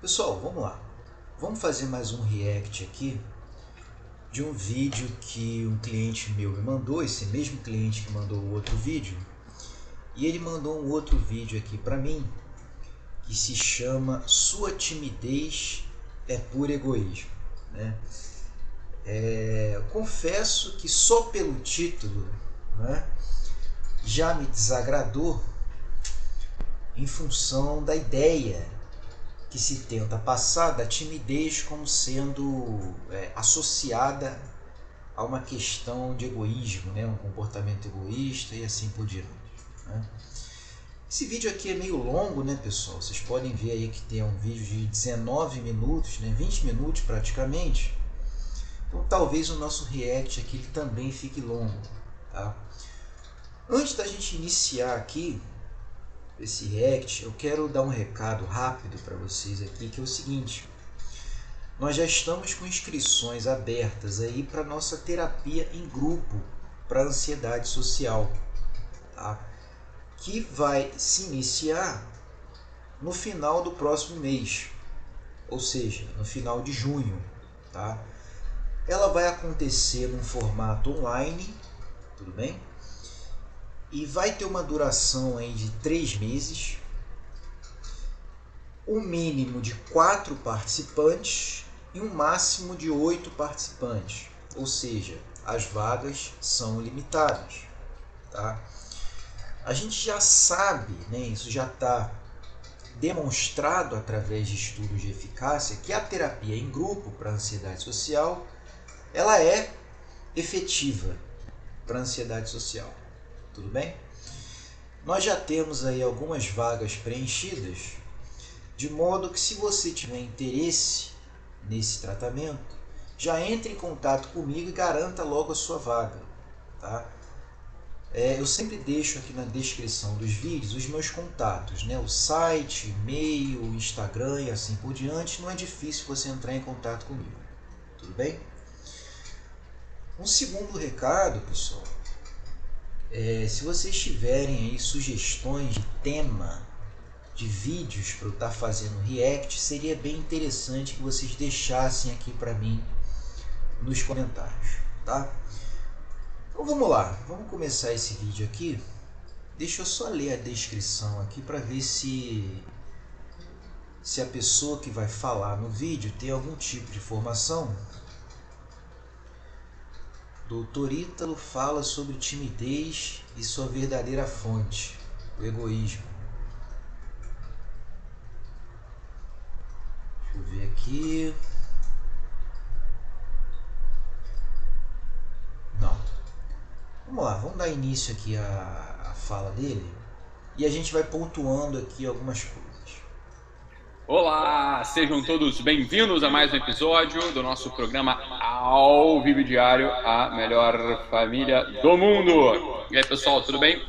Pessoal, vamos lá. Vamos fazer mais um react aqui de um vídeo que um cliente meu me mandou, esse mesmo cliente que mandou o outro vídeo. E ele mandou um outro vídeo aqui para mim que se chama Sua timidez é puro egoísmo, né? Confesso que só pelo título, né, já me desagradou em função da ideia que se tenta passar da timidez como sendo associada a uma questão de egoísmo, né, um comportamento egoísta e assim por diante, né? Esse vídeo aqui é meio longo, né, pessoal? Vocês podem ver aí que tem um vídeo de 19 minutos, né, 20 minutos praticamente. Então talvez o nosso react aqui ele também fique longo, tá? Antes da gente iniciar aqui esse react, eu quero dar um recado rápido para vocês aqui, que é o seguinte: nós já estamos com inscrições abertas aí para nossa terapia em grupo para ansiedade social, tá? Que vai se iniciar no final do próximo mês, ou seja, no final de junho, tá? Ela vai acontecer num formato online, tudo bem? E vai ter uma duração aí de 3 meses, um mínimo de 4 participantes e um máximo de 8 participantes, ou seja, as vagas são limitadas, tá? A gente já sabe, né, isso já está demonstrado através de estudos de eficácia, que a terapia em grupo para ansiedade social ela é efetiva para ansiedade social. Tudo bem? Nós já temos aí algumas vagas preenchidas, de modo que se você tiver interesse nesse tratamento, já entre em contato comigo e garanta logo a sua vaga, tá? Eu sempre deixo aqui na descrição dos vídeos os meus contatos, né? O site, e-mail, Instagram e assim por diante. Não é difícil você entrar em contato comigo, tudo bem? Um segundo recado, pessoal, se vocês tiverem aí sugestões de tema de vídeos para eu estar fazendo react, seria bem interessante que vocês deixassem aqui para mim nos comentários, tá? Então vamos lá, vamos começar esse vídeo aqui. Deixa eu só ler a descrição aqui para ver se a pessoa que vai falar no vídeo tem algum tipo de formação. Dr. Ítalo fala sobre timidez e sua verdadeira fonte, o egoísmo. Deixa eu ver aqui. Não. Vamos lá, vamos dar início aqui à fala dele e a gente vai pontuando aqui algumas coisas. Olá, sejam todos bem-vindos a mais um episódio do nosso programa ao vivo diário, a melhor família do mundo. E aí, pessoal, tudo bem?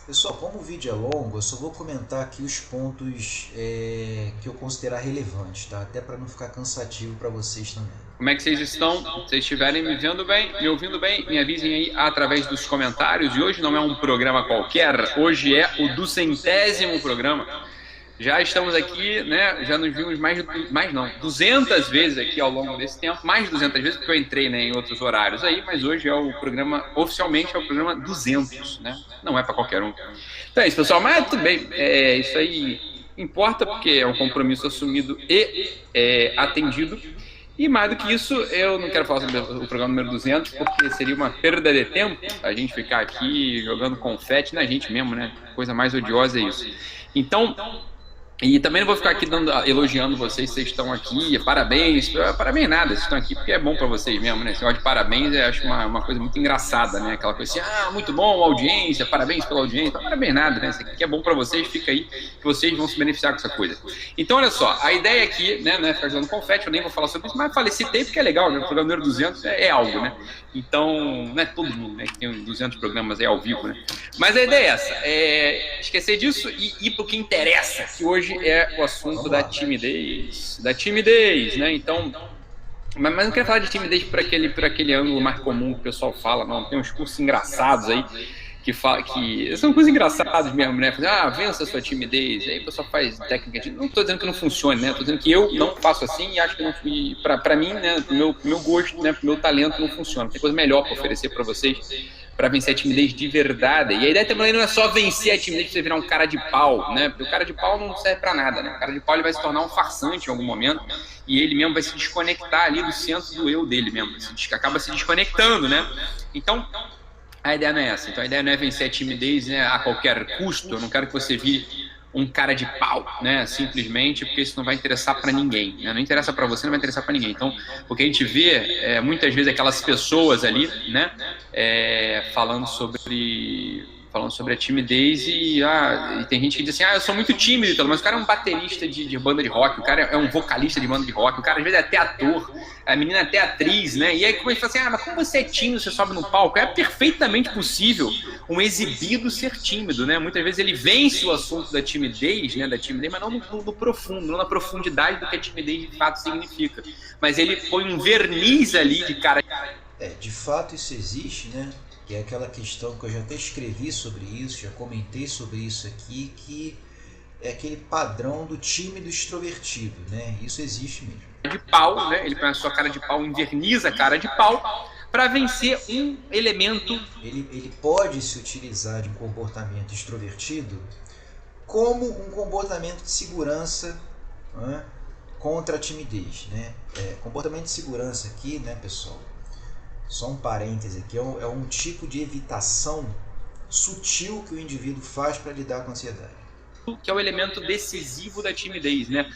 Pessoal, como o vídeo é longo, eu só vou comentar aqui os pontos que eu considerar relevantes, tá? Até para não ficar cansativo para vocês também. Como é que vocês estão? Se vocês estiverem me vendo bem, me ouvindo bem, me avisem aí através dos comentários. E hoje não é um programa qualquer, hoje é o 200º programa. Já estamos aqui, né? Já nos vimos 200 vezes aqui ao longo desse tempo, mais de 200 vezes, porque eu entrei, né, em outros horários aí, mas hoje é o programa, oficialmente é o programa 200, né? Não é para qualquer um. Então é isso, pessoal, mas tudo bem, isso aí importa porque é um compromisso assumido e atendido. E mais do que isso, eu não quero falar sobre o programa número 200, porque seria uma perda de tempo a gente ficar aqui jogando confete na gente mesmo, né? Coisa mais odiosa é isso. Então, e também não vou ficar aqui elogiando vocês, vocês estão aqui, parabéns nada, vocês estão aqui porque é bom pra vocês mesmo, né? Esse negócio de parabéns eu acho uma coisa muito engraçada, né? Aquela coisa assim, muito bom, audiência, parabéns pela audiência, parabéns nada, né? Isso aqui que é bom pra vocês, fica aí, que vocês vão se beneficiar com essa coisa. Então, olha só, a ideia aqui, né, não é ficar jogando confete, eu nem vou falar sobre isso, mas citei porque é legal, né? O programa número 200 é algo, né? Então, não é todo mundo, né, que tem 200 programas aí ao vivo, né? Mas a ideia é essa, esquecer disso e ir pro que interessa, que hoje é o assunto da timidez, né? Então, mas não quero falar de timidez por aquele ângulo mais comum que o pessoal fala, não. Tem uns cursos engraçados aí que são coisas engraçadas mesmo, né? Vença a sua timidez. Aí o pessoal faz técnica de... Não estou dizendo que não funcione, né? Estou dizendo que eu não faço assim e acho que não... Para mim, né? Pro meu gosto, né? Pro meu talento não funciona. Tem coisa melhor para oferecer para vocês para vencer a timidez de verdade. E a ideia também não é só vencer a timidez para você virar um cara de pau, né? Porque o cara de pau não serve para nada, né? O cara de pau ele vai se tornar um farsante em algum momento e ele mesmo vai se desconectar ali do centro do eu dele mesmo. Acaba se desconectando, né? Então... a ideia não é essa. Então a ideia não é vencer a timidez, né, a qualquer custo. Eu não quero que você vire um cara de pau, né, simplesmente porque isso não vai interessar para ninguém, né? Não interessa para você, não vai interessar para ninguém. Então o que a gente vê muitas vezes aquelas pessoas ali, né, falando sobre a timidez e tem gente que diz assim, eu sou muito tímido, mas o cara é um baterista de banda de rock, o cara é um vocalista de banda de rock, o cara às vezes é até ator, a menina é até atriz, né? E aí como ele fala assim, mas como você é tímido, você sobe no palco? É perfeitamente possível um exibido ser tímido, né? Muitas vezes ele vence o assunto da timidez, né? Mas não no profundo, não na profundidade do que a timidez de fato significa. Mas ele põe um verniz ali de cara... de fato isso existe, né? Que é aquela questão que eu já até escrevi sobre isso, já comentei sobre isso aqui, que é aquele padrão do tímido extrovertido, né? Isso existe mesmo. De pau, né? Ele põe a sua cara de pau, inverniza a cara de pau para vencer um elemento. Ele pode se utilizar de um comportamento extrovertido como um comportamento de segurança, né, contra a timidez, né? Comportamento de segurança aqui, né, pessoal? Só um parêntese aqui, é um tipo de evitação sutil que o indivíduo faz para lidar com a ansiedade. Que é o elemento decisivo da timidez, né?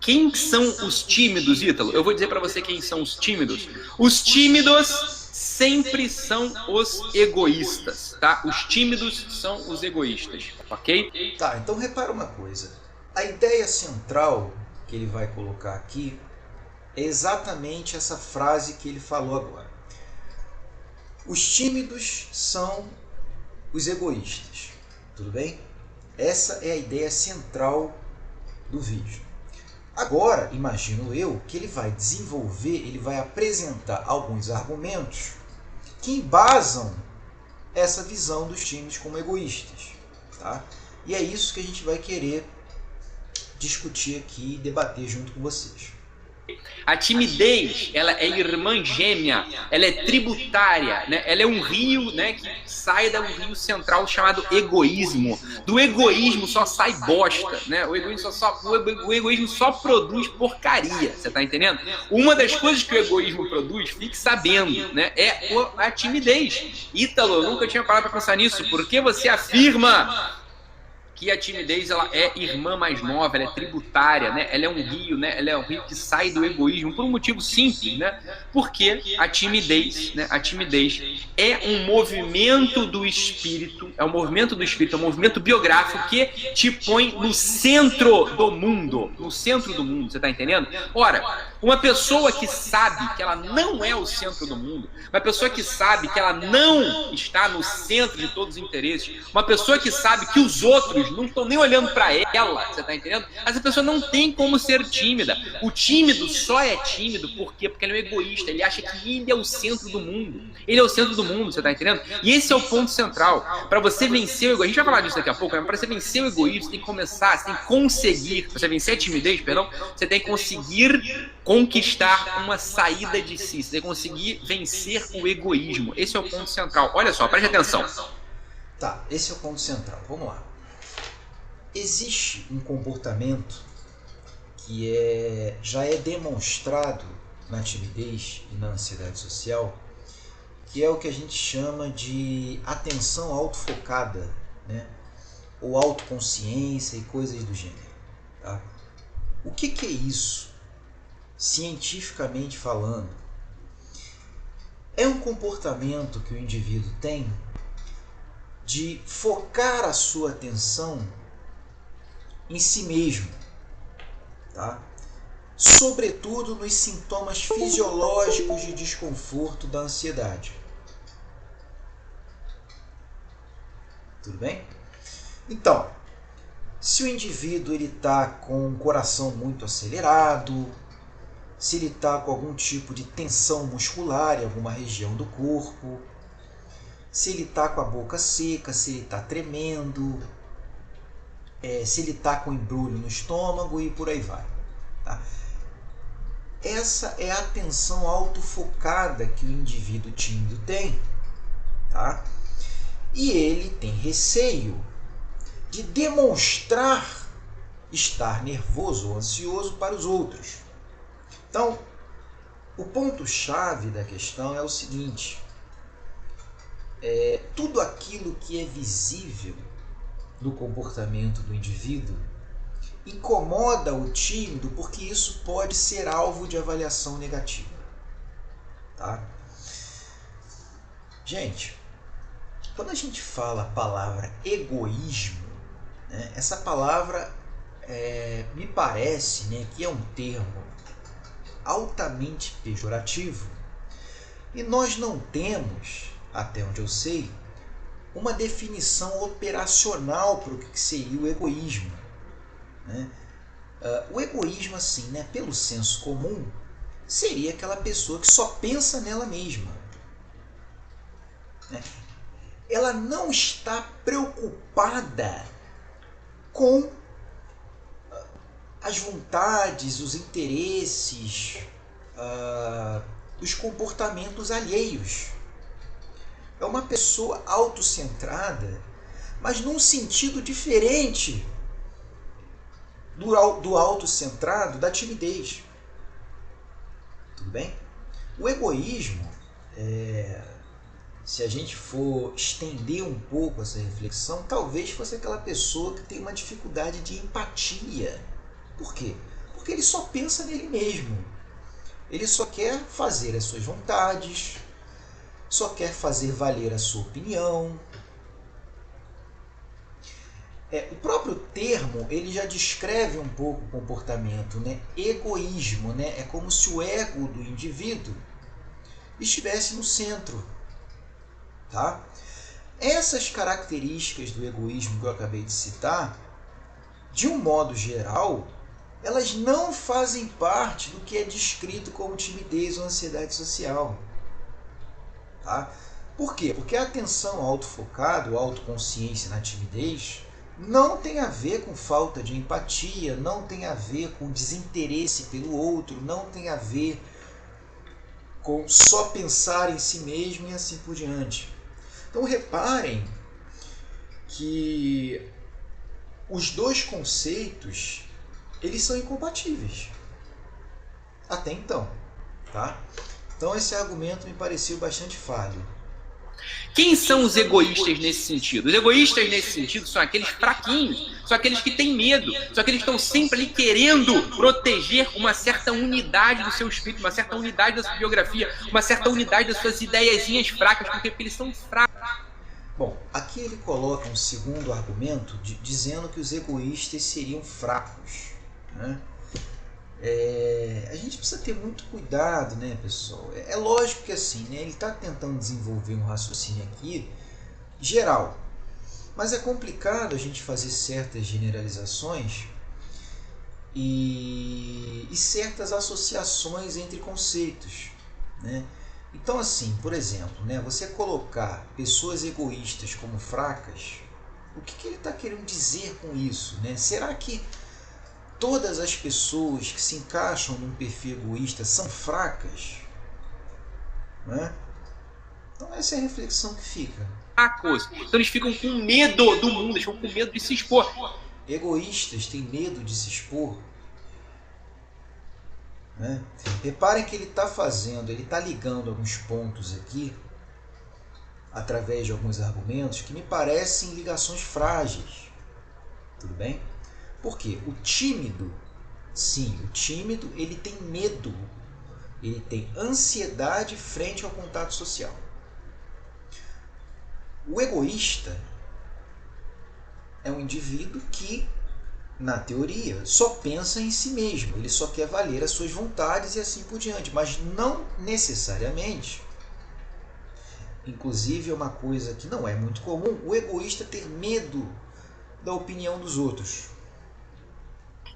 Quem são os tímidos, Ítalo? Eu vou dizer para você quem são os tímidos. Os tímidos sempre são os egoístas, tá? Os tímidos são os egoístas, ok? Tá, então repara uma coisa. A ideia central que ele vai colocar aqui é exatamente essa frase que ele falou agora. Os tímidos são os egoístas, tudo bem? Essa é a ideia central do vídeo. Agora, imagino eu que ele vai desenvolver, ele vai apresentar alguns argumentos que embasam essa visão dos tímidos como egoístas, tá? E é isso que a gente vai querer discutir aqui e debater junto com vocês. A timidez, ela é irmã gêmea, ela é tributária, né? Ela é um rio, né, que sai de um rio central chamado egoísmo. Do egoísmo só sai bosta, né? O egoísmo só produz porcaria, você tá entendendo? Uma das coisas que o egoísmo produz, fique sabendo, né, é a timidez. Ítalo, eu nunca tinha parado para pensar nisso. Por que você afirma que a timidez ela é irmã mais nova, ela é tributária, né? Ela é um rio, né? Ela é um rio que sai do egoísmo por um motivo simples, né? Porque a timidez, né? A timidez é um movimento do espírito, é um movimento biográfico que te põe no centro do mundo, você tá entendendo? Ora, uma pessoa que sabe que ela não é o centro do mundo, uma pessoa que sabe que ela não está no centro de todos os interesses, uma pessoa que sabe que os outros não estão nem olhando para ela, você tá entendendo? Essa pessoa não tem como ser tímida. O tímido só é tímido por quê? Porque ele é um egoísta, ele acha que ele é o centro do mundo. Ele é o centro do mundo, você tá entendendo? E esse é o ponto central. Para você vencer o egoísmo, a gente vai falar disso daqui a pouco, mas para você vencer o egoísmo, você tem que começar, você tem que conseguir, você vencer a timidez, perdão, você tem que conseguir conquistar uma saída de si, você tem que conseguir vencer o egoísmo. Esse é o ponto central. Olha só, preste atenção. Tá, esse é o ponto central. Vamos lá. Existe um comportamento que já é demonstrado na timidez e na ansiedade social, que é o que a gente chama de atenção autofocada, né? Ou autoconsciência e coisas do gênero. Tá? O que é isso, cientificamente falando? É um comportamento que o indivíduo tem de focar a sua atenção em si mesmo, tá? Sobretudo nos sintomas fisiológicos de desconforto da ansiedade. Tudo bem? Então, se o indivíduo está com o coração muito acelerado, se ele está com algum tipo de tensão muscular em alguma região do corpo, se ele está com a boca seca, se ele está tremendo, se ele está com embrulho no estômago e por aí vai. Tá? Essa é a atenção autofocada que o indivíduo tímido tem. Tá? E ele tem receio de demonstrar estar nervoso ou ansioso para os outros. Então, o ponto-chave da questão é o seguinte: tudo aquilo que é visível do comportamento do indivíduo incomoda o tímido, porque isso pode ser alvo de avaliação negativa. Tá? Gente, quando a gente fala a palavra egoísmo, né, essa palavra me parece, né, que é um termo altamente pejorativo, e nós não temos, até onde eu sei, uma definição operacional para o que seria o egoísmo. Né? O egoísmo, assim, né, pelo senso comum, seria aquela pessoa que só pensa nela mesma. Né? Ela não está preocupada com as vontades, os interesses, os comportamentos alheios. É uma pessoa autocentrada, mas num sentido diferente do autocentrado da timidez. Tudo bem? O egoísmo, se a gente for estender um pouco essa reflexão, talvez fosse aquela pessoa que tem uma dificuldade de empatia. Por quê? Porque ele só pensa nele mesmo. Ele só quer fazer as suas vontades, só quer fazer valer a sua opinião. O próprio termo ele já descreve um pouco o comportamento, né? Egoísmo, né? É como se o ego do indivíduo estivesse no centro. Tá? Essas características do egoísmo que eu acabei de citar, de um modo geral, elas não fazem parte do que é descrito como timidez ou ansiedade social. Tá? Por quê? Porque a atenção autofocada, ou autoconsciência na timidez, não tem a ver com falta de empatia, não tem a ver com desinteresse pelo outro, não tem a ver com só pensar em si mesmo e assim por diante. Então reparem que os dois conceitos eles são incompatíveis até então, tá? Então esse argumento me pareceu bastante falho. Quem são os egoístas nesse sentido? Os egoístas nesse sentido são aqueles fraquinhos, são aqueles que têm medo, são aqueles que estão sempre ali querendo proteger uma certa unidade do seu espírito, uma certa unidade da sua biografia, uma certa unidade das suas ideiazinhas fracas, porque eles são fracos. Bom, aqui ele coloca um segundo argumento dizendo que os egoístas seriam fracos. Né? A gente precisa ter muito cuidado, né, pessoal? É lógico que assim, né, ele está tentando desenvolver um raciocínio aqui geral, mas é complicado a gente fazer certas generalizações e certas associações entre conceitos, né? Então, assim, por exemplo, né, você colocar pessoas egoístas como fracas, o que ele está querendo dizer com isso? Né? Será que todas as pessoas que se encaixam num perfil egoísta são fracas? Né? Então essa é a reflexão que fica. Então eles ficam com medo do mundo, eles ficam com medo de se expor. Egoístas têm medo de se expor. Né? Reparem que ele está ligando alguns pontos aqui, através de alguns argumentos, que me parecem ligações frágeis. Tudo bem? Por quê? O tímido, sim, o tímido ele tem medo, ele tem ansiedade frente ao contato social. O egoísta é um indivíduo que, na teoria, só pensa em si mesmo, ele só quer valer as suas vontades e assim por diante, mas não necessariamente. Inclusive é uma coisa que não é muito comum, o egoísta ter medo da opinião dos outros.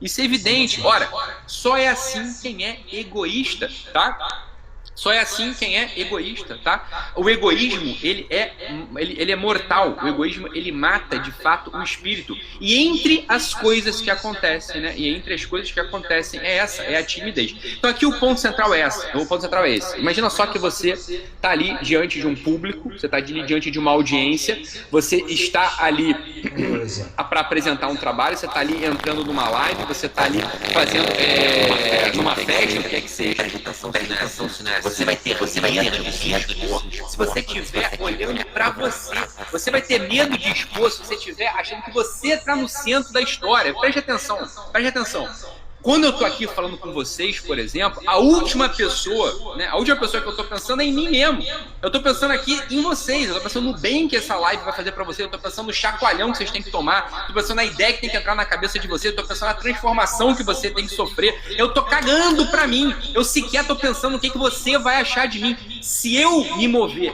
Isso é evidente. Ora, só é assim quem é egoísta, tá? Só é assim quem é egoísta, tá? O egoísmo, ele é mortal. O egoísmo, ele mata, de fato, o espírito. E entre as coisas que acontecem, né? E entre as coisas que acontecem é a timidez. Então aqui o ponto central é esse. O ponto central é esse. Imagina só que você está ali diante de um público, você está ali diante de uma audiência, você está ali para apresentar um trabalho, você está ali entrando numa live, você está ali fazendo numa festa, o que é que seja. Você vai ter medo de se expor. Se você estiver olhando para você, você vai ter medo de expor se você estiver achando que você está no centro da história. Preste atenção, preste atenção. Quando eu tô aqui falando com vocês, por exemplo, a última pessoa que eu tô pensando é em mim mesmo. Eu tô pensando aqui em vocês, eu tô pensando no bem que essa live vai fazer pra vocês, eu tô pensando no chacoalhão que vocês têm que tomar, eu tô pensando na ideia que tem que entrar na cabeça de vocês, eu tô pensando na transformação que você tem que sofrer. Eu tô cagando pra mim. Eu sequer tô pensando no que você vai achar de mim. Se eu me mover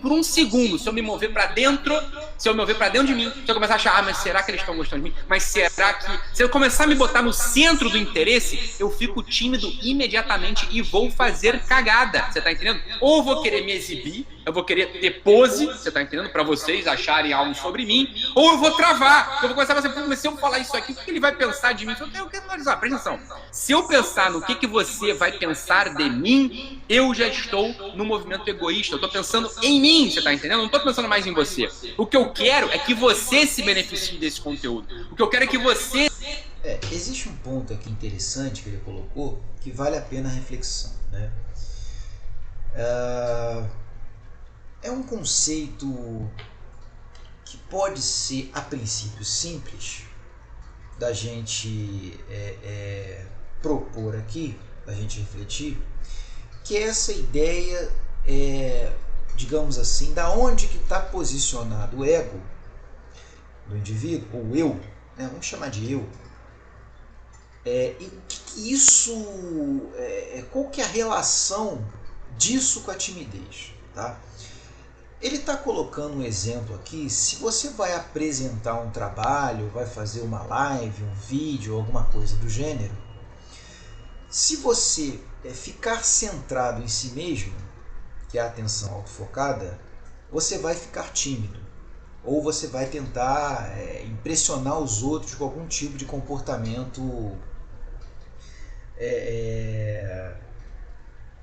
por um segundo, se eu me mover pra dentro de mim, se eu começar a achar, mas será que eles estão gostando de mim? Mas será que... Se eu começar a me botar no centro do interesse, eu fico tímido imediatamente e vou fazer cagada, você tá entendendo? Ou vou querer me exibir, eu vou querer ter pose, você tá entendendo? Pra vocês acharem algo sobre mim, ou eu vou travar, eu vou começar a pensar, mas se eu falar isso aqui, o que ele vai pensar de mim? Eu quero analisar, presta atenção. Se eu pensar no que você vai pensar de mim, eu já estou no movimento egoísta, eu tô pensando em mim, você tá entendendo? Eu não tô pensando mais em você. O que eu quero é que você se beneficie desse conteúdo. O que eu quero é que você... existe um ponto aqui interessante que ele colocou que vale a pena a reflexão, né? É um conceito que pode ser, a princípio, simples da gente propor aqui, da gente refletir, que é essa ideia, digamos assim, da onde que está posicionado o ego do indivíduo, ou eu, né? Vamos chamar de eu. E o que isso, qual que é a relação disso com a timidez, tá? Ele está colocando um exemplo aqui. Se você vai apresentar um trabalho, vai fazer uma live, um vídeo, alguma coisa do gênero, se você ficar centrado em si mesmo, que é a atenção autofocada, você vai ficar tímido. Ou você vai tentar impressionar os outros com algum tipo de comportamento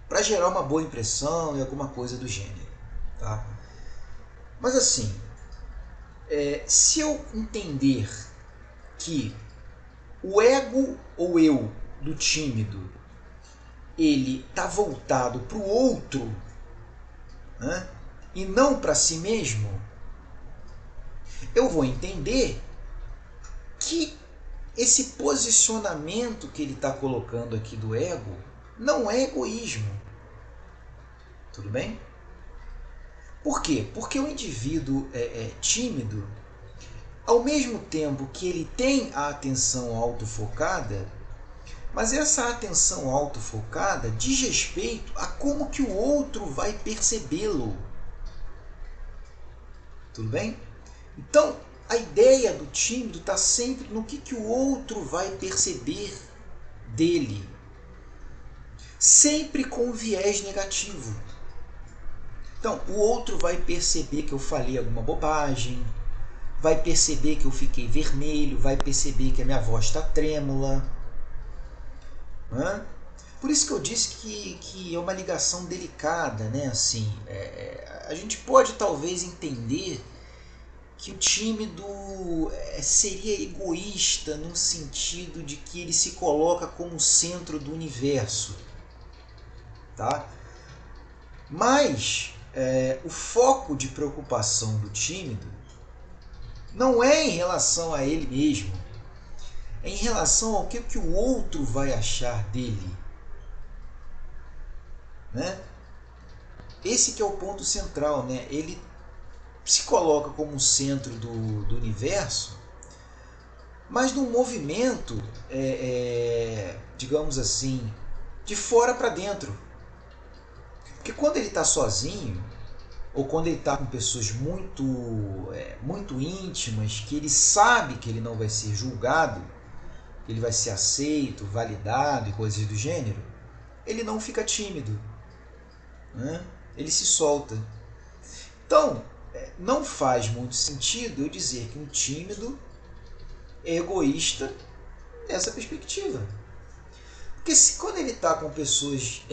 para gerar uma boa impressão e alguma coisa do gênero, tá? Mas assim, se eu entender que o ego ou eu do tímido, ele está voltado para o outro, né, e não para si mesmo, eu vou entender que esse posicionamento que ele está colocando aqui do ego não é egoísmo. Tudo bem? Por quê? Porque o indivíduo tímido, ao mesmo tempo que ele tem a atenção autofocada, mas essa atenção autofocada diz respeito a como que o outro vai percebê-lo. Tudo bem? Então, a ideia do tímido está sempre no que o outro vai perceber dele. Sempre com viés negativo. Então, o outro vai perceber que eu falei alguma bobagem, vai perceber que eu fiquei vermelho, vai perceber que a minha voz está trêmula. Por isso que eu disse que é uma ligação delicada, né? Assim, a gente pode talvez entender que o tímido seria egoísta no sentido de que ele se coloca como o centro do universo, tá? Mas o foco de preocupação do tímido não é em relação a ele mesmo, é em relação ao que o outro vai achar dele, né? Esse que é o ponto central, né? Ele se coloca como o centro do universo, mas num movimento, digamos assim, de fora para dentro. Porque quando ele está sozinho, ou quando ele está com pessoas muito íntimas, que ele sabe que ele não vai ser julgado, que ele vai ser aceito, validado e coisas do gênero, ele não fica tímido. né? Ele se solta. Então, não faz muito sentido eu dizer que um tímido é egoísta nessa perspectiva. Porque quando ele está com pessoas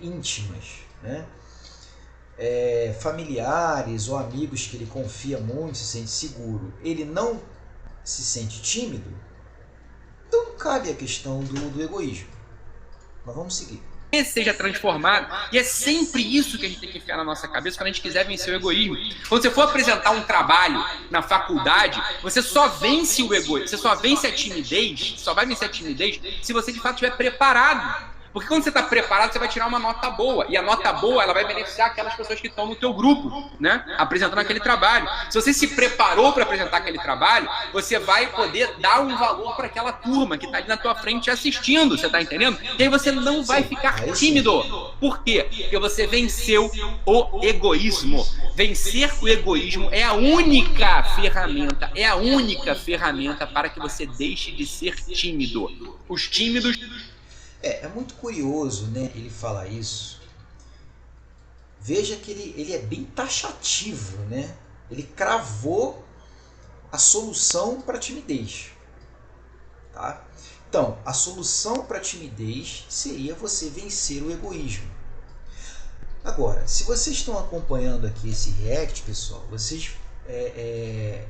íntimas, né, familiares ou amigos que ele confia muito, se sente seguro, ele não se sente tímido, então não cabe a questão do egoísmo. Mas vamos seguir. Seja transformado. E é sempre isso que a gente tem que enfiar na nossa cabeça quando a gente quiser vencer o egoísmo. Quando você for apresentar um trabalho na faculdade, você só vence o egoísmo, você só vence a timidez, só vai vencer a timidez se você de fato estiver preparado. Porque quando você está preparado, você vai tirar uma nota boa. E a nota boa, ela vai beneficiar aquelas pessoas que estão no teu grupo, né? Apresentando aquele trabalho. Se você se preparou para apresentar aquele trabalho, você vai poder dar um valor para aquela turma que está ali na tua frente assistindo, você está entendendo? E aí você não vai ficar tímido. Por quê? Porque você venceu o egoísmo. Vencer o egoísmo é a única ferramenta para que você deixe de ser tímido. Os tímidos... É muito curioso, né, ele falar isso. Veja que ele é bem taxativo, né? Ele cravou a solução para a timidez. Tá? Então, a solução para a timidez seria você vencer o egoísmo. Agora, se vocês estão acompanhando aqui esse react, pessoal, vocês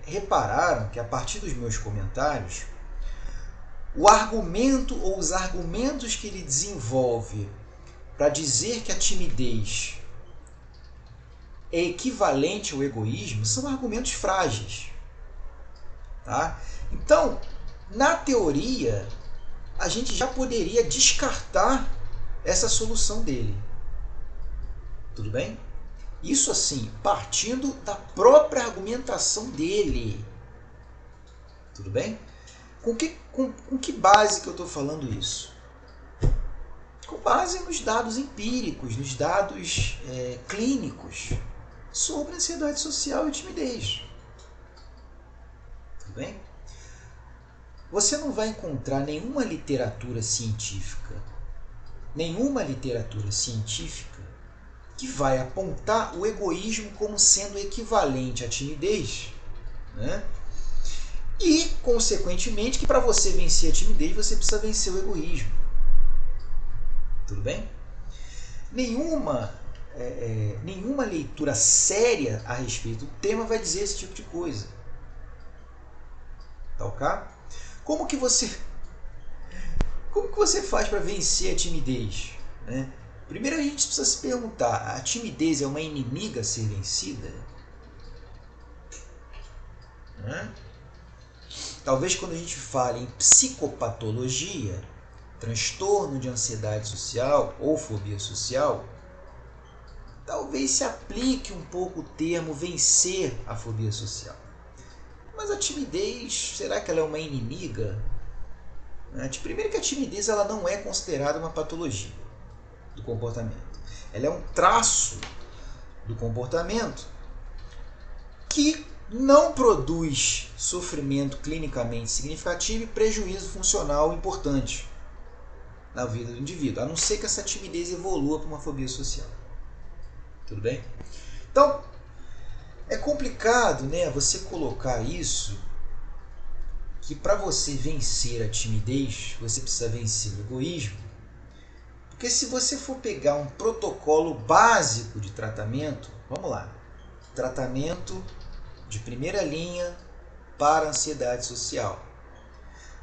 repararam que a partir dos meus comentários, o argumento ou os argumentos que ele desenvolve para dizer que a timidez é equivalente ao egoísmo são argumentos frágeis. Tá? Então, na teoria, a gente já poderia descartar essa solução dele. Tudo bem? Isso assim, partindo da própria argumentação dele. Tudo bem? Com que base que eu estou falando isso? Com base nos dados empíricos, nos dados clínicos sobre ansiedade social e timidez. Tudo bem? Você não vai encontrar nenhuma literatura científica que vai apontar o egoísmo como sendo equivalente à timidez, né? E, consequentemente, que para você vencer a timidez, você precisa vencer o egoísmo. Tudo bem? Nenhuma leitura séria a respeito do tema vai dizer esse tipo de coisa. Tá ok? Como que você faz para vencer a timidez? Né? Primeiro a gente precisa se perguntar, a timidez é uma inimiga a ser vencida? Né? Talvez quando a gente fale em psicopatologia, transtorno de ansiedade social ou fobia social, talvez se aplique um pouco o termo vencer a fobia social. Mas a timidez, será que ela é uma inimiga? Primeiro que a timidez ela não é considerada uma patologia do comportamento. Ela é um traço do comportamento que não produz sofrimento clinicamente significativo e prejuízo funcional importante na vida do indivíduo, a não ser que essa timidez evolua para uma fobia social. Tudo bem? Então, é complicado, né, você colocar isso, que para você vencer a timidez, você precisa vencer o egoísmo, porque se você for pegar um protocolo básico de tratamento, vamos lá, tratamento de primeira linha para a ansiedade social.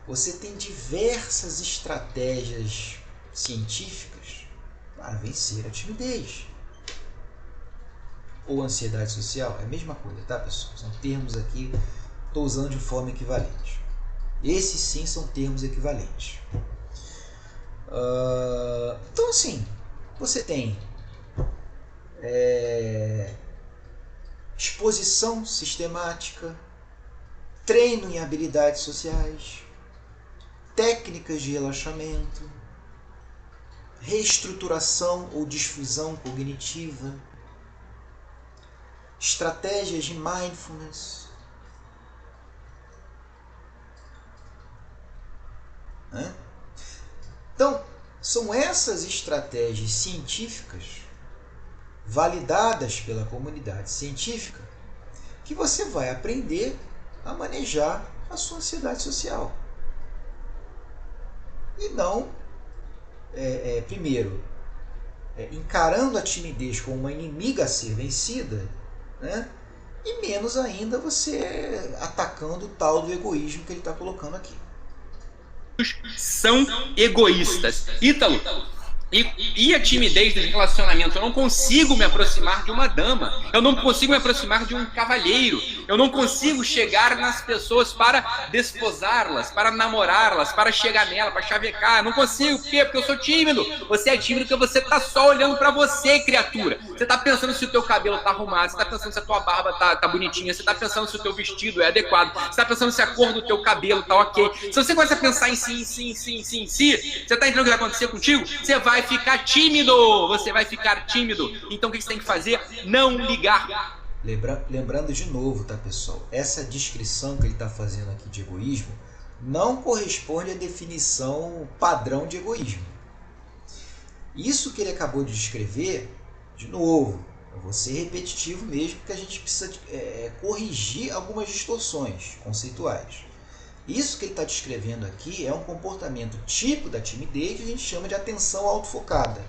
Você tem diversas estratégias científicas para vencer a timidez. Ou ansiedade social, é a mesma coisa, tá, pessoal? São termos aqui, estou usando de forma equivalente. Esses sim são termos equivalentes. Então, assim, você tem exposição sistemática, treino em habilidades sociais, técnicas de relaxamento, reestruturação ou difusão cognitiva, estratégias de mindfulness. Então, são essas estratégias científicas validadas pela comunidade científica, que você vai aprender a manejar a sua ansiedade social. E não, primeiro, encarando a timidez como uma inimiga a ser vencida, né? E menos ainda você atacando o tal do egoísmo que ele está colocando aqui. São egoístas. Ítalo, e a timidez do relacionamento? Eu não consigo me aproximar de uma dama, eu não consigo me aproximar de um cavalheiro, eu não consigo chegar nas pessoas para desposá-las, para namorá-las, para chegar nela, para chavecar. Eu não consigo. Por quê? Porque eu sou tímido. Você é tímido porque você está só olhando para você, criatura. Você está pensando se o teu cabelo está arrumado, você está pensando se a tua barba tá bonitinha, você está pensando se o teu vestido é adequado, você está pensando se a cor do teu cabelo está ok. Se você começa a pensar em si, você está entendendo o que vai acontecer contigo? Você vai ficar tímido, Então o que você tem que fazer? Não ligar. Lembrando de novo, tá, pessoal? Essa descrição que ele está fazendo aqui de egoísmo não corresponde à definição padrão de egoísmo. Isso que ele acabou de descrever, de novo, eu vou ser repetitivo mesmo, porque a gente precisa corrigir algumas distorções conceituais. Isso que ele está descrevendo aqui é um comportamento típico da timidez que a gente chama de atenção autofocada.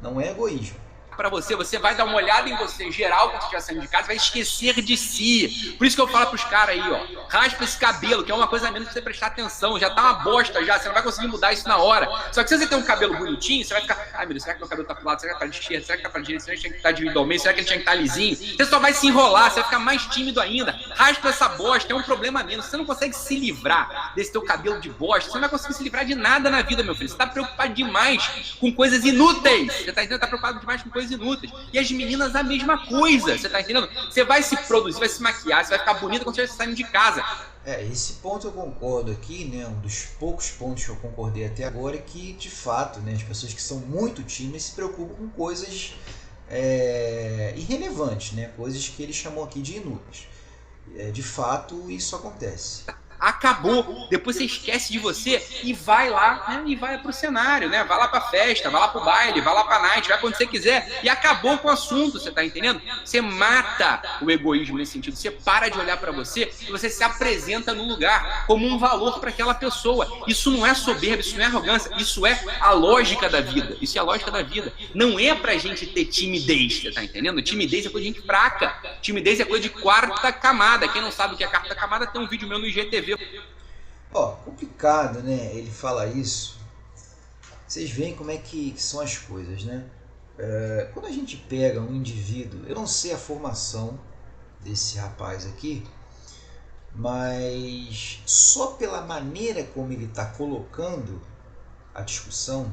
Não é egoísmo. Para você vai dar uma olhada em você geral quando estiver saindo de casa, vai esquecer de si. Por isso que eu falo pros caras aí, ó, raspa esse cabelo, que é uma coisa a menos pra você prestar atenção, já tá uma bosta já, você não vai conseguir mudar isso na hora. Só que se você tem um cabelo bonitinho, você vai ficar, ai meu Deus, será que meu cabelo tá pro lado, será que tá de esquerda, será que tá pra direita, será que tinha que estar individualmente, será que ele tinha que estar lisinho? Você só vai se enrolar, você vai ficar mais tímido ainda. Raspa essa bosta, é um problema a menos. Você não consegue se livrar desse teu cabelo de bosta, você não vai conseguir se livrar de nada na vida, meu filho. Você tá preocupado demais com coisas inúteis. Você tá entendendo? Tá preocupado demais com coisas inúteis. E as meninas a mesma coisa, você tá entendendo? Você vai se produzir, vai se maquiar, você vai ficar bonita quando você estiver saindo de casa. Esse ponto eu concordo aqui, né? Um dos poucos pontos que eu concordei até agora é que, de fato, né, as pessoas que são muito tímidas se preocupam com coisas irrelevantes, né? Coisas que ele chamou aqui de inúteis. De fato, isso acontece. Acabou, depois você esquece de você e vai lá, né? E vai pro cenário, né? Vai lá pra festa, vai lá pro baile, vai lá pra night, vai quando você quiser e acabou com o assunto, você tá entendendo? Você mata o egoísmo nesse sentido, você para de olhar pra você e você se apresenta no lugar como um valor para aquela pessoa. Isso não é soberba, isso não é arrogância, isso é a lógica da vida, isso é a lógica da vida. Não é pra gente ter timidez, você tá entendendo? Timidez é coisa de gente fraca, timidez é coisa de quarta camada. Quem não sabe o que é quarta camada, tem um vídeo meu no IGTV. Complicado, né? Ele fala isso. Vocês veem como é que são as coisas, né? Quando a gente pega um indivíduo, eu não sei a formação desse rapaz aqui, mas só pela maneira como ele está colocando a discussão,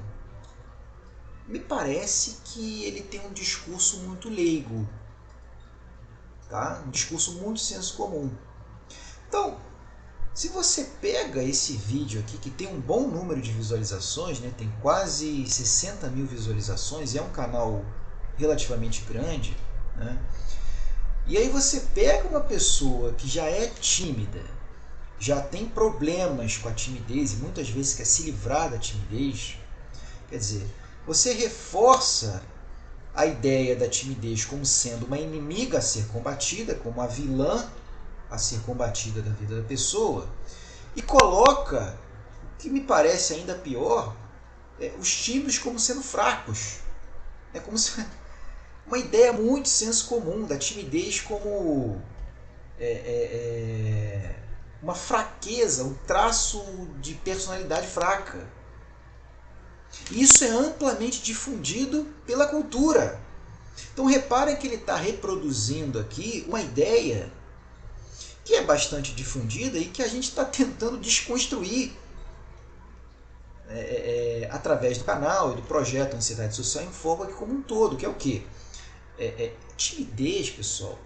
me parece que ele tem um discurso muito leigo, tá? Um discurso muito senso comum. Então, se você pega esse vídeo aqui, que tem um bom número de visualizações, né? Tem quase 60 mil visualizações, e é um canal relativamente grande, né? E aí você pega uma pessoa que já é tímida, já tem problemas com a timidez, e muitas vezes quer se livrar da timidez, quer dizer, você reforça a ideia da timidez como sendo uma inimiga a ser combatida, como a vilã a ser combatida da vida da pessoa, e coloca, o que me parece ainda pior, os tímidos como sendo fracos. É como se uma ideia muito senso comum da timidez como uma fraqueza, um traço de personalidade fraca. Isso é amplamente difundido pela cultura. Então reparem que ele está reproduzindo aqui uma ideia que é bastante difundida e que a gente está tentando desconstruir através do canal e do projeto Ansiedade Social em Foco aqui como um todo, que é o quê? Timidez, pessoal,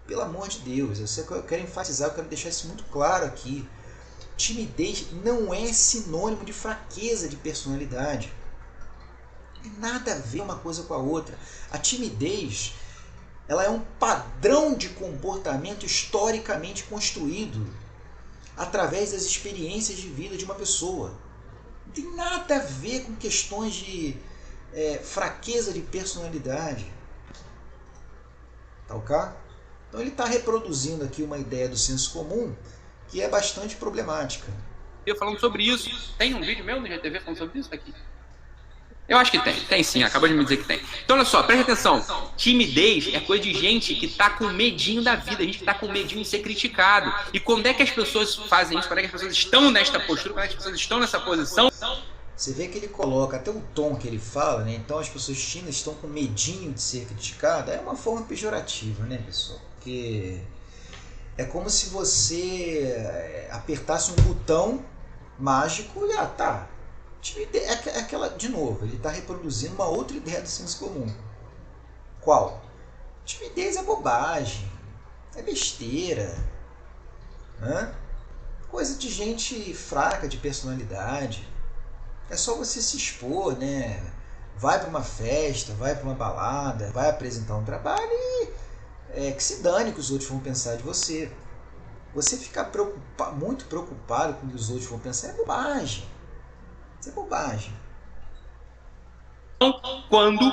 pelo amor de Deus, eu quero enfatizar, eu quero deixar isso muito claro aqui. Timidez não é sinônimo de fraqueza de personalidade. Não tem nada a ver uma coisa com a outra. A timidez, ela é um padrão de comportamento historicamente construído através das experiências de vida de uma pessoa. Não tem nada a ver com questões de fraqueza de personalidade. Tá ok? Então ele está reproduzindo aqui uma ideia do senso comum que é bastante problemática. Eu falando sobre isso. Tem um vídeo meu no GTV falando sobre isso aqui? Eu acho que tem sim, acabou de me dizer que tem. Então olha só, presta atenção, timidez é coisa de gente que tá com medinho da vida, a gente tá com medinho de ser criticado. E quando é que as pessoas fazem isso? Quando é que as pessoas estão nesta postura? Quando é que as pessoas estão nessa posição? Você vê que ele coloca até o tom que ele fala, né? Então as pessoas tímidas estão com medinho de ser criticadas. É uma forma pejorativa, né, pessoal? Porque é como se você apertasse um botão mágico e tá. É aquela, de novo, ele está reproduzindo uma outra ideia do senso comum. Qual? Timidez é bobagem, é besteira, coisa de gente fraca de personalidade. É só você se expor, né? Vai para uma festa, vai para uma balada, vai apresentar um trabalho e que se dane que os outros vão pensar de você. Você ficar muito preocupado com o que os outros vão pensar é bobagem. Isso é bobagem. Quando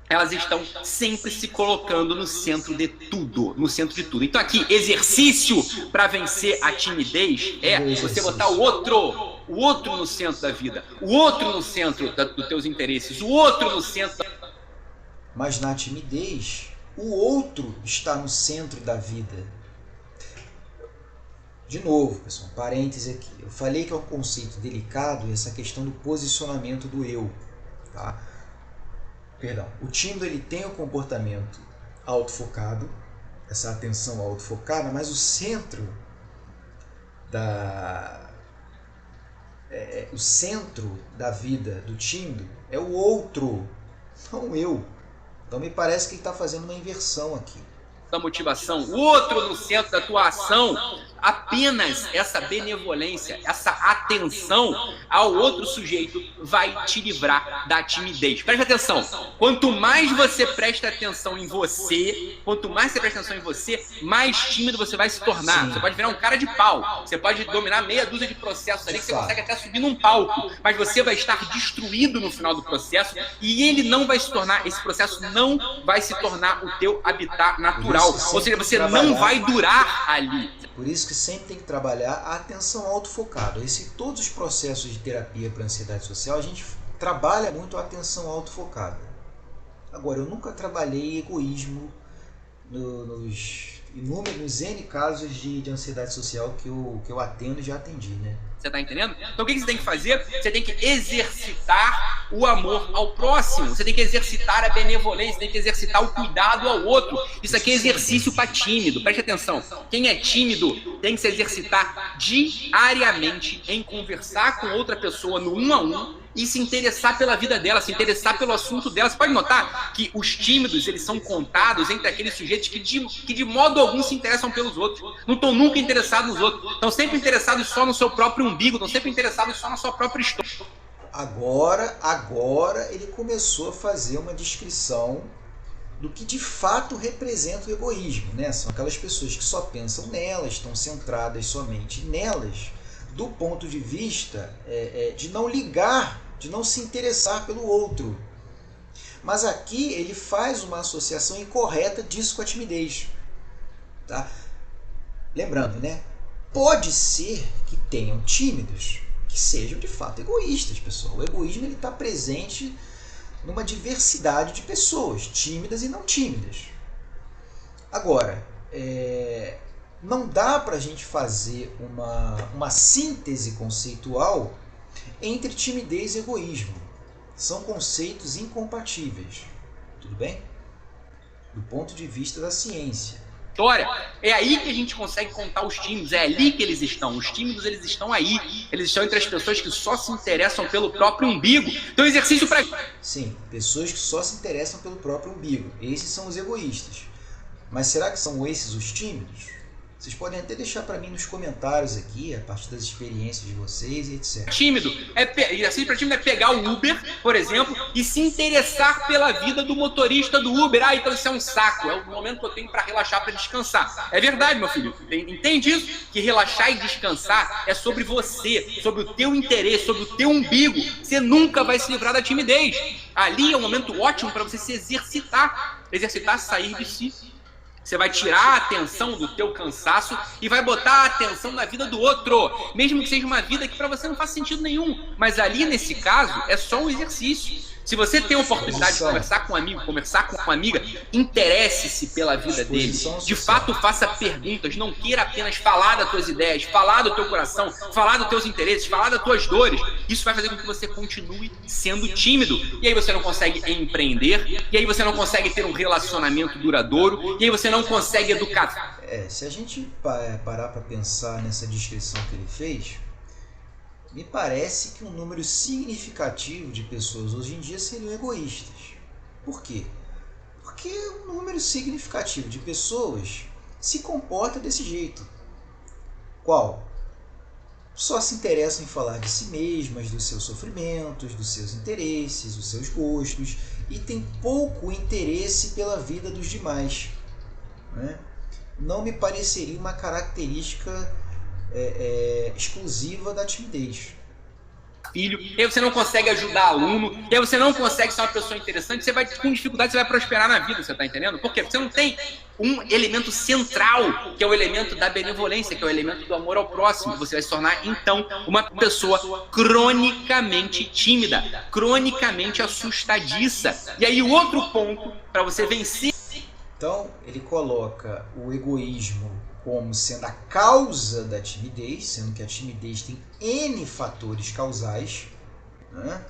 elas estão sempre se colocando no centro de tudo, no centro de tudo. Então aqui, exercício para vencer a timidez é você botar o outro no centro da vida, o outro no centro dos teus interesses, o outro no centro Mas na timidez, o outro está no centro da vida. De novo, pessoal, parêntese aqui. Eu falei que é um conceito delicado essa questão do posicionamento do eu. Tá? Perdão. O tímido ele tem o comportamento autofocado, essa atenção autofocada, mas o centro da vida do tímido é o outro, não o eu. Então me parece que ele está fazendo uma inversão aqui. Da motivação, o outro no centro da tua ação, apenas essa benevolência, essa atenção ao outro sujeito vai te livrar da timidez. Presta atenção, quanto mais você presta atenção em você, mais tímido você vai se tornar. Sim. Você pode virar um cara de pau, você pode dominar meia dúzia de processos ali que você consegue até subir num palco, mas você vai estar destruído no final do processo e ele não vai se tornar, esse processo não vai se tornar o teu habitat natural. Ou seja, você não vai durar ali. Por isso que sempre tem que trabalhar a atenção autofocada. Todos os processos de terapia para ansiedade social, a gente trabalha muito a atenção autofocada. Agora, eu nunca trabalhei egoísmo nos inúmeros N casos de ansiedade social que eu atendo e já atendi, né? Você tá entendendo? Então o que você tem que fazer? Você tem que exercitar o amor ao próximo, você tem que exercitar a benevolência, você tem que exercitar o cuidado ao outro. Isso aqui é exercício para tímido, preste atenção. Quem é tímido tem que se exercitar diariamente em conversar com outra pessoa no 1 a 1 e se interessar pela vida dela, se interessar pelo assunto dela. Você pode notar que os tímidos, eles são contados entre aqueles sujeitos que de modo algum se interessam pelos outros. Não estão nunca interessados nos outros. Estão sempre interessados só no seu próprio umbigo, estão sempre interessados só na sua própria história. Agora ele começou a fazer uma descrição do que de fato representa o egoísmo, né? São aquelas pessoas que só pensam nelas, estão centradas somente nelas, do ponto de vista de não ligar, de não se interessar pelo outro. Mas aqui ele faz uma associação incorreta disso com a timidez. Tá? Lembrando, né? Pode ser que tenham tímidos que sejam de fato egoístas, pessoal. O egoísmo está presente numa diversidade de pessoas, tímidas e não tímidas. Agora, não dá para a gente fazer uma síntese conceitual entre timidez e egoísmo. São conceitos incompatíveis. Tudo bem? Do ponto de vista da ciência. É aí que a gente consegue contar os tímidos, é ali que eles estão. Os tímidos, eles estão aí. Eles estão entre as pessoas que só se interessam pelo próprio umbigo. Então, exercício para... Sim, pessoas que só se interessam pelo próprio umbigo. Esses são os egoístas. Mas será que são esses os tímidos? Vocês podem até deixar para mim nos comentários aqui, a partir das experiências de vocês e etc. Tímido, exercício para tímido é pegar o Uber, por exemplo, e se interessar pela vida do motorista do Uber. Então isso é um saco, é o momento que eu tenho para relaxar, para descansar. É verdade, meu filho, entende isso? Que relaxar e descansar é sobre você, sobre o teu interesse, sobre o teu umbigo. Você nunca vai se livrar da timidez. Ali é um momento ótimo para você se exercitar, sair de si. Você vai tirar a atenção do teu cansaço e vai botar a atenção na vida do outro, mesmo que seja uma vida que para você não faz sentido nenhum. Mas ali, nesse caso, é só um exercício. Se você tem a oportunidade de conversar com um amigo, conversar com uma amiga, interesse-se pela vida dele. De fato, faça perguntas. Não queira apenas falar das tuas ideias, falar do teu coração, falar dos teus interesses, falar das tuas dores. Isso vai fazer com que você continue sendo tímido. E aí você não consegue empreender, e aí você não consegue ter um relacionamento duradouro, e aí você não consegue educar. Se a gente parar para pensar nessa descrição que ele fez, me parece que um número significativo de pessoas hoje em dia seriam egoístas. Por quê? Porque um número significativo de pessoas se comporta desse jeito. Qual? Só se interessam em falar de si mesmas, dos seus sofrimentos, dos seus interesses, dos seus gostos, e tem pouco interesse pela vida dos demais, né? Não me pareceria uma característica exclusiva da timidez. Filho, e aí você não consegue ajudar aluno, e aí você não consegue ser uma pessoa interessante, você vai com dificuldade, você vai prosperar na vida, você tá entendendo? Por quê? Porque você não tem um elemento central, que é o elemento da benevolência, que é o elemento do amor ao próximo. Você vai se tornar, então, uma pessoa cronicamente tímida, cronicamente assustadiça. E aí o outro ponto, para você vencer... Então, ele coloca o egoísmo como sendo a causa da timidez, sendo que a timidez tem N fatores causais, né?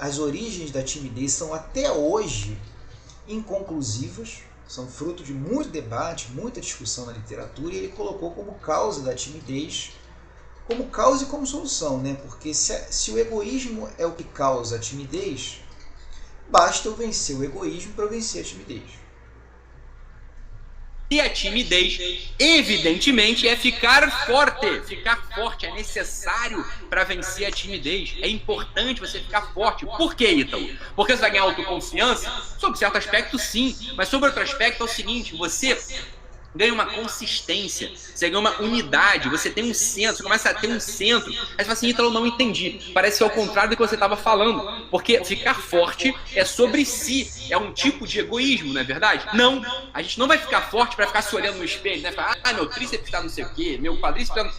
As origens da timidez são até hoje inconclusivas, são fruto de muito debate, muita discussão na literatura, e ele colocou como causa da timidez, como causa e como solução, né? Porque se o egoísmo é o que causa a timidez, basta eu vencer o egoísmo para vencer a timidez. E a timidez, evidentemente, é ficar forte. Ficar forte é necessário para vencer a timidez. É importante você ficar forte. Por que, Ítalo? Porque você vai ganhar autoconfiança? Sob certo aspecto, sim. Mas sobre outro aspecto é o seguinte, você ganha uma consistência, você ganha uma unidade, você tem um centro, você começa a ter um centro. Aí você fala assim, Ítalo, eu não entendi. Parece que é o contrário do que você estava falando. Porque ficar forte é sobre si, é um tipo de egoísmo, não é verdade? Não, a gente não vai ficar forte para ficar se olhando no espelho, né? Falar, meu tríceps está não sei o quê, meu quadríceps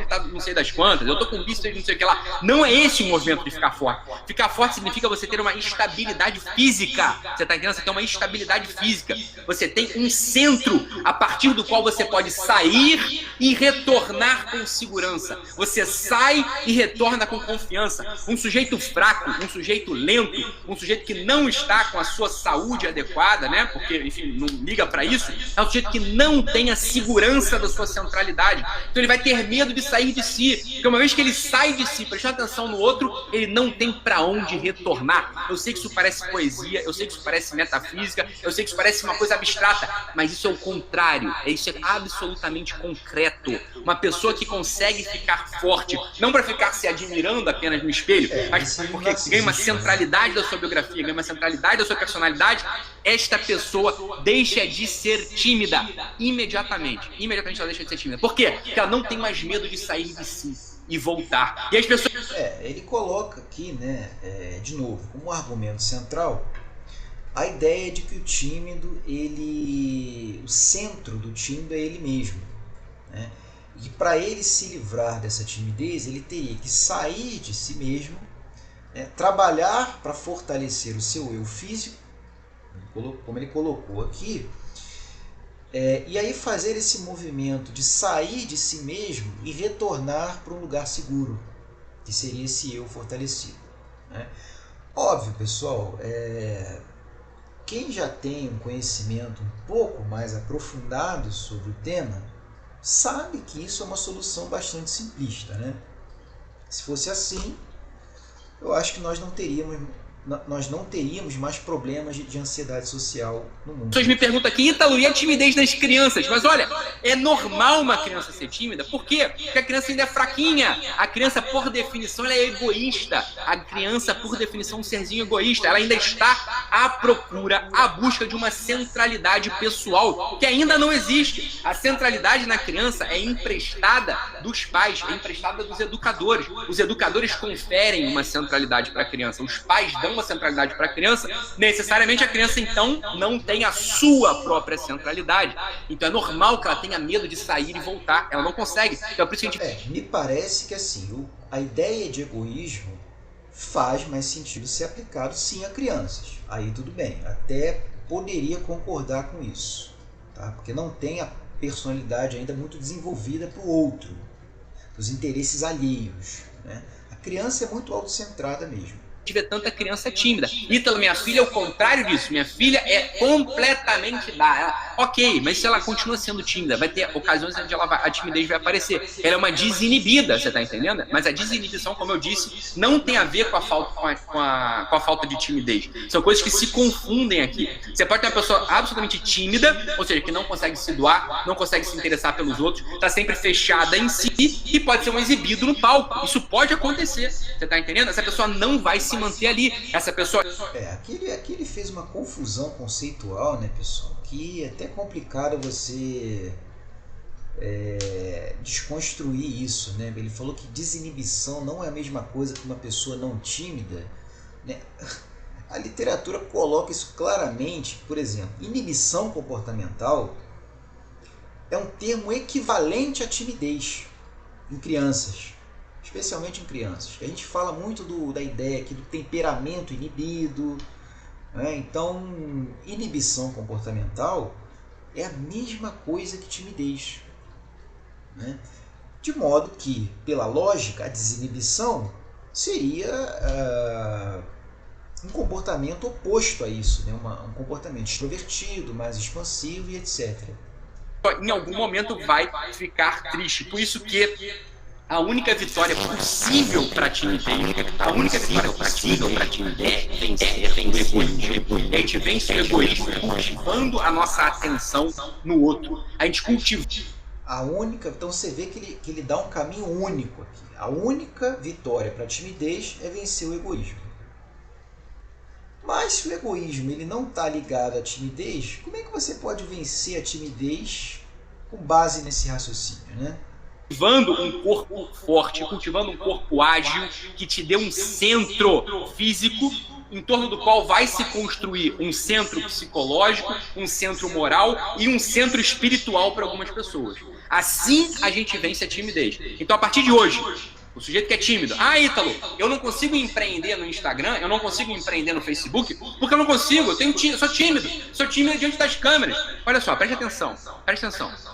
está não sei das quantas, eu tô com bíceps não sei o que lá. Não é esse o movimento de ficar forte. Ficar forte significa você ter uma estabilidade física. Você tá entendendo? Você tem uma estabilidade física. Você tem um centro a partir do qual você pode sair e retornar com segurança. Você sai e retorna com confiança. Um sujeito fraco, um sujeito lento, um sujeito que não está com a sua saúde adequada, né? Porque, enfim, não liga para isso, é um sujeito que não tem a segurança da sua centralidade. Então ele vai ter medo de sair de si, porque uma vez que ele sai de si, prestar atenção no outro, ele não tem para onde retornar. Eu sei que isso parece poesia, eu sei que isso parece metafísica, eu sei que isso parece uma coisa abstrata, mas isso é o contrário. Isso é absolutamente concreto. Uma pessoa que consegue ficar forte, não para ficar se admirando apenas no espelho, mas porque ganha uma centralidade da sua biografia, ganha uma centralidade da sua personalidade, esta pessoa deixa de ser tímida imediatamente. Imediatamente ela deixa de ser tímida. Por quê? Porque ela não tem mais medo de sair de si e voltar. E as pessoas... Ele coloca aqui, né, de novo, como argumento central, a ideia de que o tímido, o centro do tímido é ele mesmo, né? E para ele se livrar dessa timidez, ele teria que sair de si mesmo, né? Trabalhar para fortalecer o seu eu físico, como ele colocou aqui, e aí fazer esse movimento de sair de si mesmo e retornar para um lugar seguro, que seria esse eu fortalecido, né? Óbvio, pessoal, quem já tem um conhecimento um pouco mais aprofundado sobre o tema, sabe que isso é uma solução bastante simplista, né? Se fosse assim, eu acho que nós não teríamos mais problemas de ansiedade social no mundo. As pessoas me perguntam aqui, Ítalo, e a timidez das crianças? Mas olha, é normal uma criança ser tímida. Por quê? Porque a criança ainda é fraquinha. A criança, por definição, ela é egoísta. A criança, por definição, é um serzinho egoísta. Ela ainda está à procura, à busca de uma centralidade pessoal, que ainda não existe. A centralidade na criança é emprestada dos pais, é emprestada dos educadores. Os educadores conferem uma centralidade para a criança. Os pais dão uma centralidade para a criança, necessariamente a criança, então, não tem a sua própria centralidade. Então é normal que ela tenha medo de sair e voltar. Ela não consegue. Então é por isso que a gente... Me parece que assim, a ideia de egoísmo faz mais sentido ser aplicado sim a crianças. Aí tudo bem, até poderia concordar com isso, tá? Porque não tem a personalidade ainda muito desenvolvida para o outro, os interesses alheios, né? A criança é muito autocentrada mesmo. Tiver tanta criança tímida. Ítalo, minha filha é o contrário disso. Minha filha é completamente ok, mas se ela continua sendo tímida, vai ter ocasiões onde a timidez vai aparecer. Ela é uma desinibida, você tá entendendo? Mas a desinibição, como eu disse, não tem a ver com a falta de timidez. São coisas que se confundem aqui. Você pode ter uma pessoa absolutamente tímida, ou seja, que não consegue se doar, não consegue se interessar pelos outros, está sempre fechada em si e pode ser um exibido no palco. Isso pode acontecer, você tá entendendo? Essa pessoa não vai se manter ali. Essa pessoa... Aqui ele fez uma confusão conceitual, né, pessoal? Que é até complicado você desconstruir isso, né? Ele falou que desinibição não é a mesma coisa que uma pessoa não tímida, né? A literatura coloca isso claramente. Por exemplo, inibição comportamental é um termo equivalente à timidez em crianças, especialmente em crianças. A gente fala muito da ideia aqui do temperamento inibido, né? Então, inibição comportamental é a mesma coisa que timidez, né? De modo que, pela lógica, a desinibição seria um comportamento oposto a isso, né? Um comportamento extrovertido, mais expansivo e etc. Em algum momento vai ficar triste. Por isso que a única vitória possível para a timidez, a única vitória possível para a timidez é vencer o egoísmo. E a gente vence o egoísmo cultivando a nossa atenção no outro. A gente cultiva. Então você vê que ele dá um caminho único aqui. A única vitória para a timidez é vencer o egoísmo. Mas se o egoísmo ele não está ligado à timidez, como é que você pode vencer a timidez com base nesse raciocínio, né? Cultivando um corpo forte, cultivando um corpo ágil, que te dê um centro físico em torno do qual vai se construir um centro psicológico, um centro moral e um centro espiritual para algumas pessoas. Assim a gente vence a timidez. Então, a partir de hoje, o sujeito que é tímido, Ítalo, eu não consigo empreender no Instagram, eu não consigo empreender no Facebook, porque eu não consigo, eu sou tímido diante das câmeras. Olha só, preste atenção.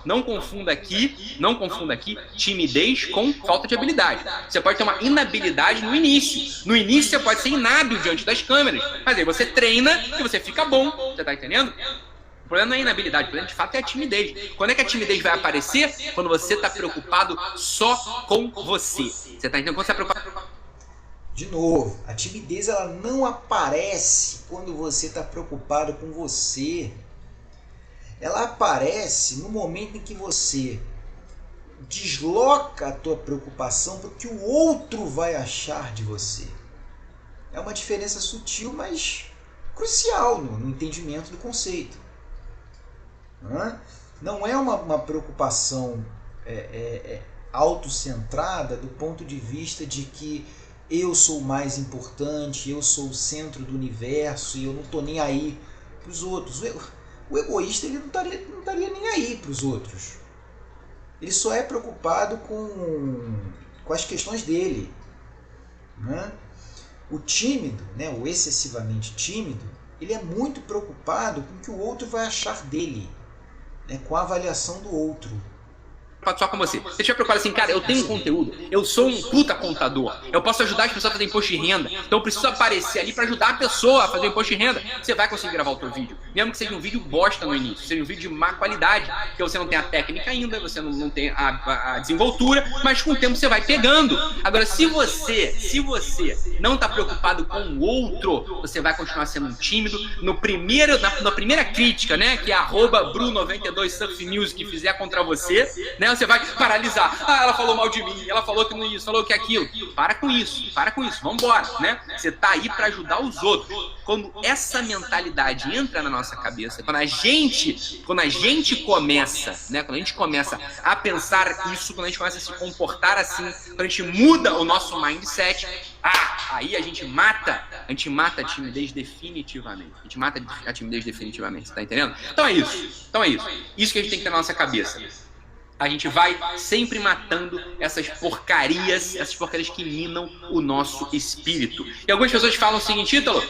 Não confunda aqui timidez com falta de habilidade. Você pode ter uma inabilidade no início. No início você pode ser inábil diante das câmeras, mas aí você treina e você fica bom. Você tá entendendo? O problema não é a inabilidade, o problema de fato é a timidez. Quando é que a timidez vai aparecer? Quando você está preocupado só com você. Você está entendendo? Quando você está preocupado... De novo, a timidez ela não aparece quando você está preocupado com você. Ela aparece no momento em que você desloca a tua preocupação para o que o outro vai achar de você. É uma diferença sutil, mas crucial no entendimento do conceito. Não é uma preocupação autocentrada do ponto de vista de que eu sou o mais importante, eu sou o centro do universo e eu não estou nem aí para os outros. O egoísta ele não estaria nem aí para os outros. Ele só é preocupado com as questões dele, né? O tímido, né, o excessivamente tímido, ele é muito preocupado com o que o outro vai achar dele, né, com a avaliação do outro. Só com você. Você estiver preocupado assim, cara, eu tenho conteúdo, eu sou um puta contador, eu posso ajudar as pessoas a fazer imposto de renda, então eu preciso aparecer ali para ajudar a pessoa a fazer imposto de renda. Você vai conseguir gravar o teu vídeo, mesmo que seja um vídeo bosta no início, seja um vídeo de má qualidade, porque você não tem a técnica ainda, você não tem a desenvoltura, mas com o tempo você vai pegando. Agora, se você não está preocupado com o outro, você vai continuar sendo um tímido. Na primeira crítica, né, que é @Bru92surfmusic fizer contra você, né, Senão você vai paralisar. Ah, ela falou mal de mim, ela falou que não isso, falou que aquilo. Para com isso, vambora, né? Você tá aí para ajudar os outros. Quando essa mentalidade entra na nossa cabeça, quando a gente começa, né? Quando a gente começa a pensar isso, quando a gente começa a se comportar assim, quando a gente muda o nosso mindset, aí a gente mata a timidez definitivamente. A gente mata a timidez definitivamente, você tá entendendo? Então é isso. Isso que a gente tem que ter na nossa cabeça. A gente vai sempre matando essas porcarias que minam o nosso espírito. E algumas pessoas falam o seguinte: Ítalo,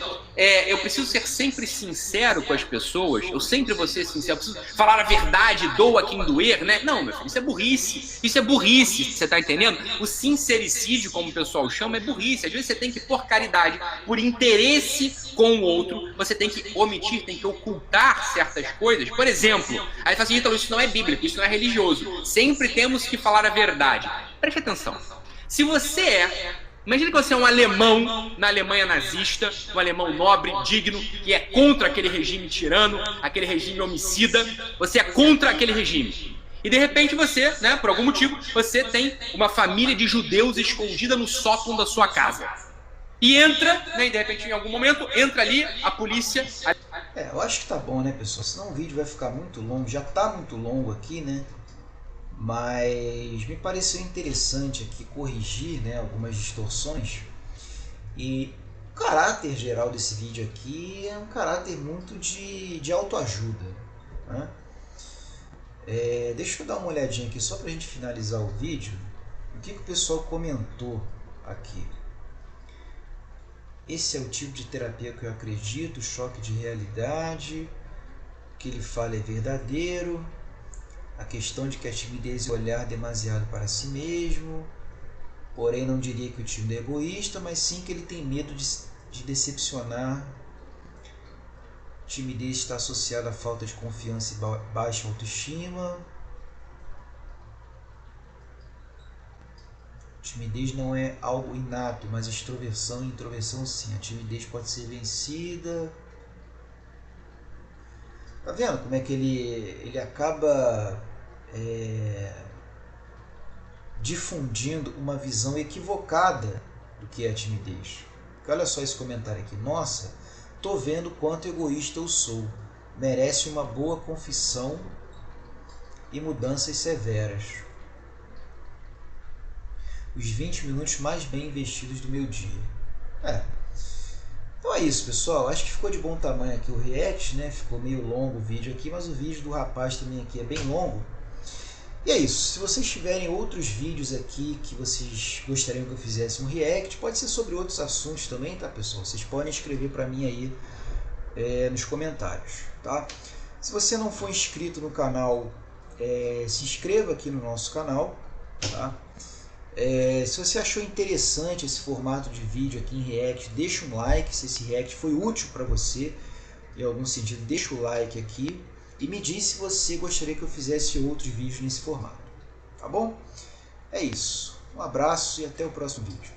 eu preciso ser sempre sincero com as pessoas, eu sempre vou ser sincero, eu preciso falar a verdade, doa quem doer, né? Não, meu filho, isso é burrice, você tá entendendo? O sincericídio, como o pessoal chama, é burrice. Às vezes você tem que, por caridade, por interesse com o outro, você tem que omitir, tem que ocultar certas coisas. Por exemplo, aí fala assim: Ítalo, isso não é bíblico, isso não é religioso. Sempre temos que falar a verdade. Preste atenção. Se você imagina que você é um alemão na Alemanha nazista, um alemão nobre, digno, que é contra aquele regime tirano, aquele regime homicida. Você é contra aquele regime. E de repente você, né, por algum motivo, você tem uma família de judeus escondida no sótão da sua casa. E entra, né, e de repente em algum momento, entra ali a polícia. Eu acho que tá bom, né, pessoal? Senão o vídeo vai ficar muito longo. Já tá muito longo aqui, né? Mas me pareceu interessante aqui corrigir, né, algumas distorções. E o caráter geral desse vídeo aqui é um caráter muito de autoajuda, né? Deixa eu dar uma olhadinha aqui só para a gente finalizar o vídeo. O que o pessoal comentou aqui? Esse é o tipo de terapia que eu acredito, choque de realidade, o que ele fala é verdadeiro. A questão de que a timidez é olhar demasiado para si mesmo, porém não diria que o tímido é egoísta, mas sim que ele tem medo de decepcionar. Timidez está associada à falta de confiança e baixa autoestima. Timidez não é algo inato, mas extroversão e introversão sim. A timidez pode ser vencida. Tá vendo como é que ele acaba difundindo uma visão equivocada do que é a timidez? Porque olha só esse comentário aqui: nossa, tô vendo quanto egoísta eu sou, merece uma boa confissão e mudanças severas. Os 20 minutos mais bem investidos do meu dia. Então é isso, pessoal. Acho que ficou de bom tamanho aqui o react, né? Ficou meio longo o vídeo aqui, mas o vídeo do rapaz também aqui é bem longo. E é isso. Se vocês tiverem outros vídeos aqui que vocês gostariam que eu fizesse um react, pode ser sobre outros assuntos também, tá, pessoal? Vocês podem escrever para mim aí nos comentários, tá? Se você não for inscrito no canal, se inscreva aqui no nosso canal, tá? Se você achou interessante esse formato de vídeo aqui em react, deixa um like. Se esse react foi útil para você em algum sentido, deixa o like aqui e me diz se você gostaria que eu fizesse outros vídeos nesse formato, tá bom? É isso, um abraço e até o próximo vídeo.